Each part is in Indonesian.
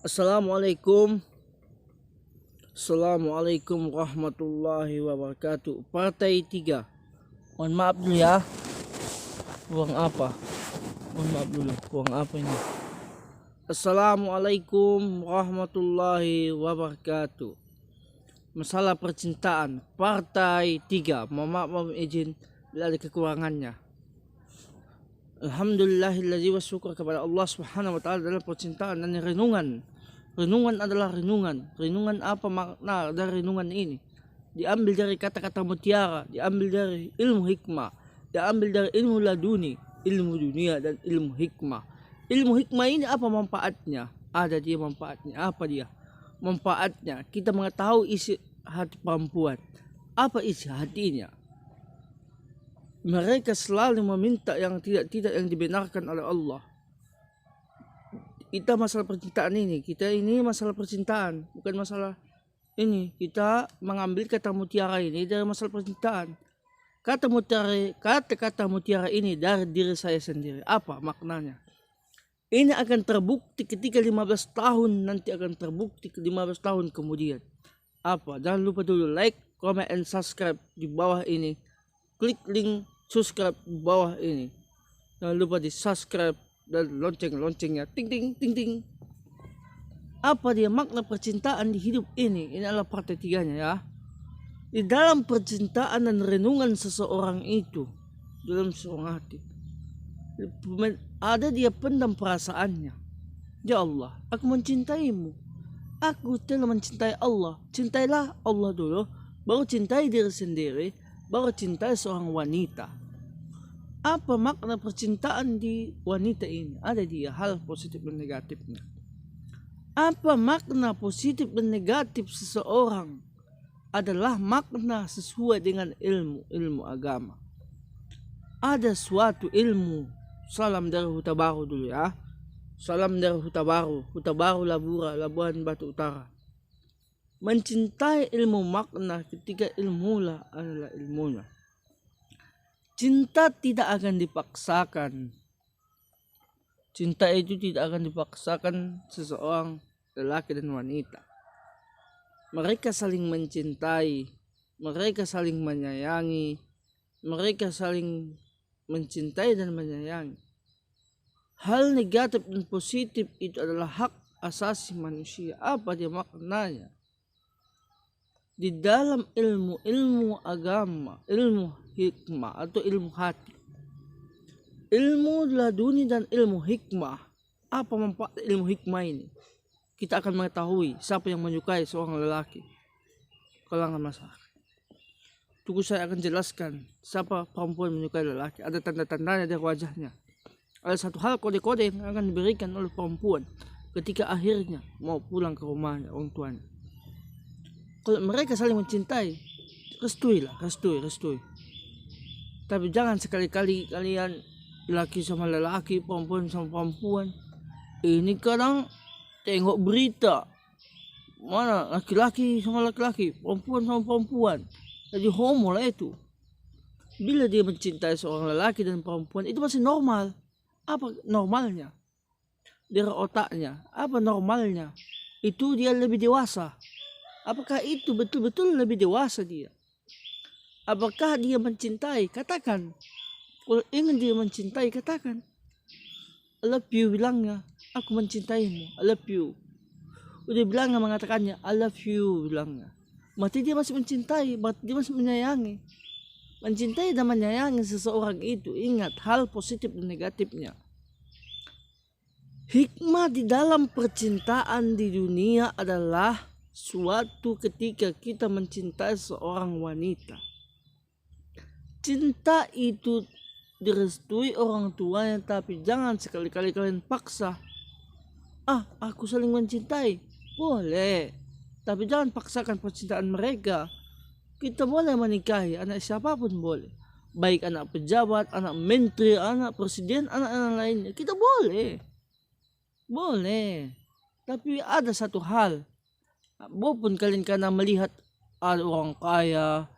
Assalamualaikum. Assalamualaikum warahmatullahi wabarakatuh. Partai 3. Mohon maaf dulu ya. Uang apa? Mohon maaf dulu. Uang apa ini? Assalamualaikum warahmatullahi wabarakatuh. Masalah percintaan. Partai 3. Mohon maaf izin bila ada kekurangannya. Alhamdulillahilladzi wa syukur kepada Allah Subhanahu wa taala dalam percintaan dan renungan. Renungan adalah renungan. Renungan apa makna dari renungan ini? Diambil dari kata-kata mutiara, diambil dari ilmu hikmah, diambil dari ilmu laduni, ilmu dunia dan ilmu hikmah. Ilmu hikmah ini apa manfaatnya? Ada dia manfaatnya. Apa dia? Manfaatnya kita mengetahui isi hati perempuan. Apa isi hatinya? Mereka selalu meminta yang tidak yang dibenarkan oleh Allah. Kita masalah percintaan ini, masalah percintaan, bukan masalah ini. Kita mengambil kata mutiara ini dari masalah percintaan. Kata-kata mutiara ini dari diri saya sendiri. Apa maknanya? Ini akan terbukti ketika 15 tahun nanti akan terbukti 15 tahun kemudian. Apa? Jangan lupa dulu like, comment, and subscribe di bawah ini. Klik link subscribe di bawah ini. Jangan lupa di subscribe dan lonceng-loncengnya. Ting ting ting ting. Apa dia makna percintaan di hidup ini? Ini adalah partai 3-nya ya. Di dalam percintaan dan renungan seseorang itu dalam seorang hati, ada dia pendam perasaannya. Ya Allah, aku mencintaimu. Aku telah mencintai Allah. Cintailah Allah dulu, baru cintai diri sendiri, baru cintai seorang wanita. Apa makna percintaan di wanita ini? Ada dia hal positif dan negatifnya. Apa makna positif dan negatif seseorang? Adalah makna sesuai dengan ilmu agama. Ada suatu ilmu. Salam dari Huta Baru dulu ya. Salam dari Huta Baru Labura, Labuan Batu Utara. Mencintai ilmu makna ketika ilmulah adalah ilmunya. Cinta tidak akan dipaksakan. Cinta itu tidak akan dipaksakan seseorang lelaki dan wanita. Mereka saling mencintai, mereka saling menyayangi, mereka saling mencintai dan menyayangi. Hal negatif dan positif itu adalah hak asasi manusia. Apa dia maknanya? Di dalam ilmu agama, ilmu hikmah atau ilmu hati, ilmu laduni dan ilmu hikmah. Apa manfaat ilmu hikmah ini? Kita akan mengetahui siapa yang menyukai seorang lelaki kalangan masyarakat. Tunggu saya akan jelaskan siapa perempuan menyukai lelaki. Ada tanda-tandanya dari wajahnya. Ada satu hal kode-kode yang akan diberikan oleh perempuan ketika akhirnya mau pulang ke rumahnya orang tuanya. Kalau mereka saling mencintai, restui. Tapi jangan sekali-kali kalian laki sama lelaki, perempuan sama perempuan. Ini kadang tengok berita, mana laki-laki sama laki-laki, perempuan sama perempuan. Jadi homo lah itu. Bila dia mencintai seorang lelaki dan perempuan, itu masih normal. Apa normalnya? Dari otaknya, apa normalnya? Itu dia lebih dewasa. Apakah itu betul-betul lebih dewasa dia? Apakah dia mencintai? Katakan. Kalau ingin dia mencintai, katakan. I love you, bilangnya. Aku mencintaimu. I love you. Udah bilangnya, mengatakannya. I love you, bilangnya. Berarti dia masih mencintai. Berarti dia masih menyayangi. Mencintai dan menyayangi seseorang itu. Ingat hal positif dan negatifnya. Hikmah di dalam percintaan di dunia adalah suatu ketika kita mencintai seorang wanita. Cinta itu direstui orang tuanya, tapi jangan sekali-kali kalian paksa. Aku saling mencintai. Boleh. Tapi jangan paksakan percintaan mereka. Kita boleh menikahi anak siapapun boleh. Baik anak pejabat, anak menteri, anak presiden, anak-anak lainnya. Kita boleh. Boleh. Tapi ada satu hal. Walaupun kalian karena melihat ada orang kaya,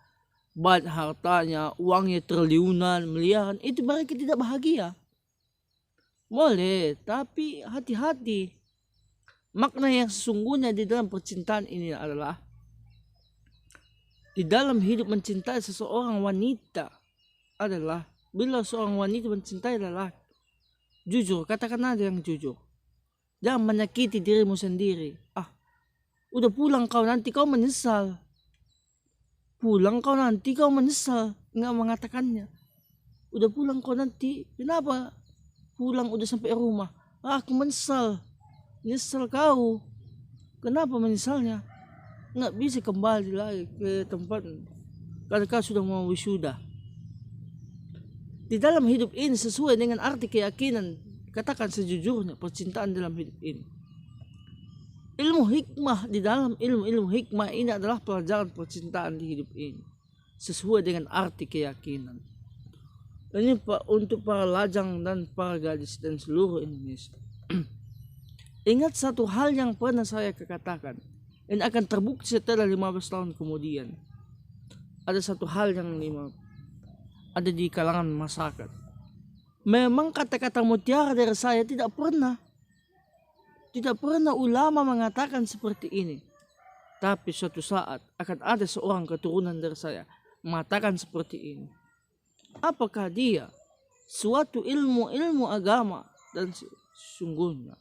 banyak hartanya, uangnya triliunan, miliaran, itu mereka tidak bahagia. Boleh, tapi hati-hati. Makna yang sesungguhnya di dalam percintaan ini adalah di dalam hidup mencintai seseorang wanita adalah bila seorang wanita mencintai lelaki, jujur, katakan aja yang jujur. Jangan menyakiti dirimu sendiri. Udah pulang kau, nanti kau menyesal. Pulang kau, nanti kau menyesal. Enggak mengatakannya. Udah pulang kau, nanti kenapa pulang udah sampai rumah? Aku menyesal. Nyesal kau. Kenapa menyesalnya? Nggak bisa kembali lagi ke tempat karena kau sudah mau wisuda. Di dalam hidup ini sesuai dengan arti keyakinan, katakan sejujurnya, percintaan dalam hidup ini. Ilmu hikmah, di dalam ilmu hikmah ini adalah pelajaran percintaan di hidup ini sesuai dengan arti keyakinan. Ini untuk para lajang dan para gadis dan seluruh Indonesia. Ingat satu hal yang pernah saya katakan, ini akan terbukti setelah 15 tahun kemudian. Ada satu hal yang ada di kalangan masyarakat. Memang kata-kata mutiara dari saya tidak pernah ulama mengatakan seperti ini. Tapi suatu saat akan ada seorang keturunan dari saya mengatakan seperti ini. Apakah dia suatu ilmu agama? Dan sesungguhnya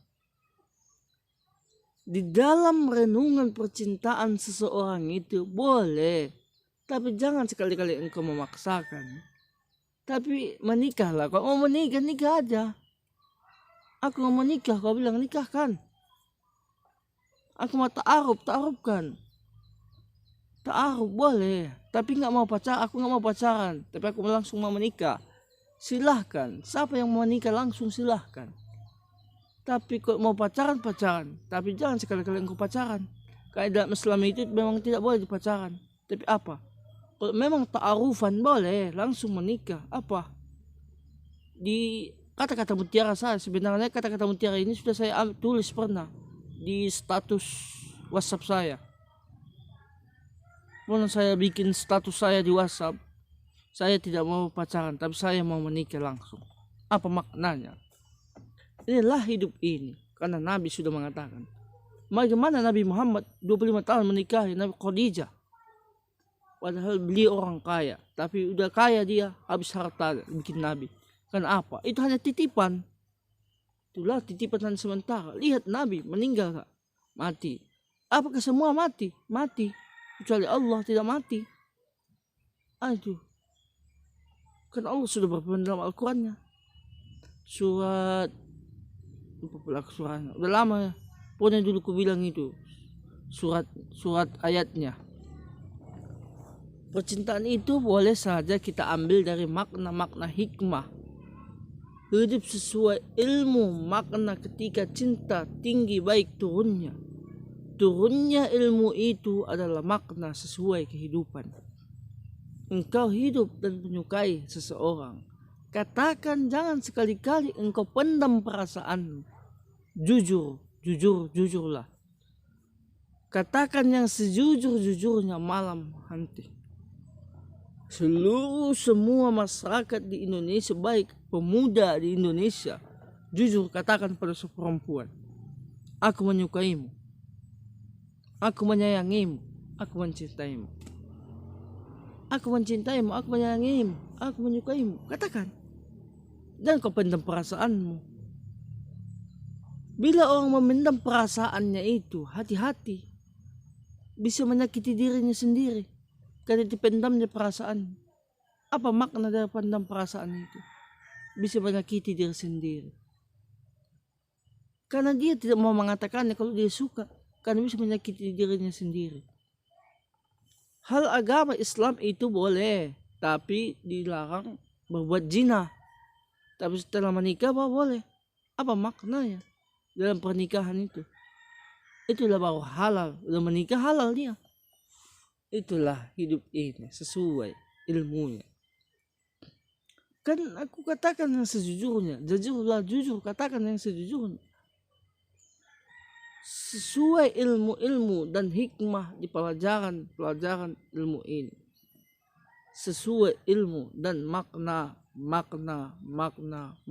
di dalam renungan percintaan seseorang itu boleh, tapi jangan sekali-kali engkau memaksakan. Tapi menikahlah, kalau mau menikah, nikah aja. Aku mau menikah, kau bilang nikahkan. Aku mau ta'aruf boleh, tapi nggak mau pacaran. Aku nggak mau pacaran, tapi aku langsung mau menikah. Silahkan, siapa yang mau menikah langsung silahkan. Tapi kalau mau pacaran, tapi jangan sekali-kali engkau pacaran. Kaidah Islam itu memang tidak boleh dipacaran. Tapi apa? Kalau memang ta'arufan boleh, langsung menikah. Apa? Di kata-kata mutiara saya, sebenarnya kata-kata mutiara ini sudah saya tulis pernah di status WhatsApp saya. Pernah saya bikin status saya di WhatsApp, saya tidak mau pacaran, tapi saya mau menikah langsung. Apa maknanya? Inilah hidup ini, karena Nabi sudah mengatakan. Bagaimana Nabi Muhammad 25 tahun menikahi Nabi Khadijah? Padahal beliau orang kaya, tapi udah kaya dia, habis harta bikin Nabi. Karena apa? Itu hanya titipan. Itulah titipan sementara. Lihat Nabi meninggal gak? Mati. Apakah semua mati? Mati. Kecuali Allah tidak mati. Aduh. Kan Allah sudah berfirman dalam Al-Qurannya. Surat, lupa pula suratnya. Udah lama ya. Pokoknya dulu ku bilang itu. Surat ayatnya. Percintaan itu boleh saja kita ambil dari makna-makna hikmah. Hidup sesuai ilmu makna ketika cinta tinggi baik turunnya. Turunnya ilmu itu adalah makna sesuai kehidupan. Engkau hidup dan menyukai seseorang. Katakan jangan sekali-kali engkau pendam perasaan. Jujurlah. Katakan yang sejujur-jujurnya malam nanti. Semua masyarakat di Indonesia, baik pemuda di Indonesia, jujur katakan pada seperempuan, aku menyukaimu, aku menyayangimu, aku mencintaimu, aku menyayangimu, aku menyukaimu. Katakan, dan kau pendam perasaanmu. Bila orang memendam perasaannya itu, hati-hati, bisa menyakiti dirinya sendiri. Karena dipendamnya perasaan. Apa makna dari pendam perasaan itu? Bisa menyakiti diri sendiri. Karena dia tidak mau mengatakannya kalau dia suka. Karena bisa menyakiti dirinya sendiri. Hal agama Islam itu boleh. Tapi dilarang berbuat zina. Tapi setelah menikah boleh. Apa maknanya dalam pernikahan itu? Itulah baru halal. Udah menikah halal dia. Itulah hidup ini sesuai ilmunya. Kan aku katakan yang sejujurnya. Jujur katakan yang sejujurnya. Sesuai ilmu dan hikmah di pelajaran ilmu ini. Sesuai ilmu dan makna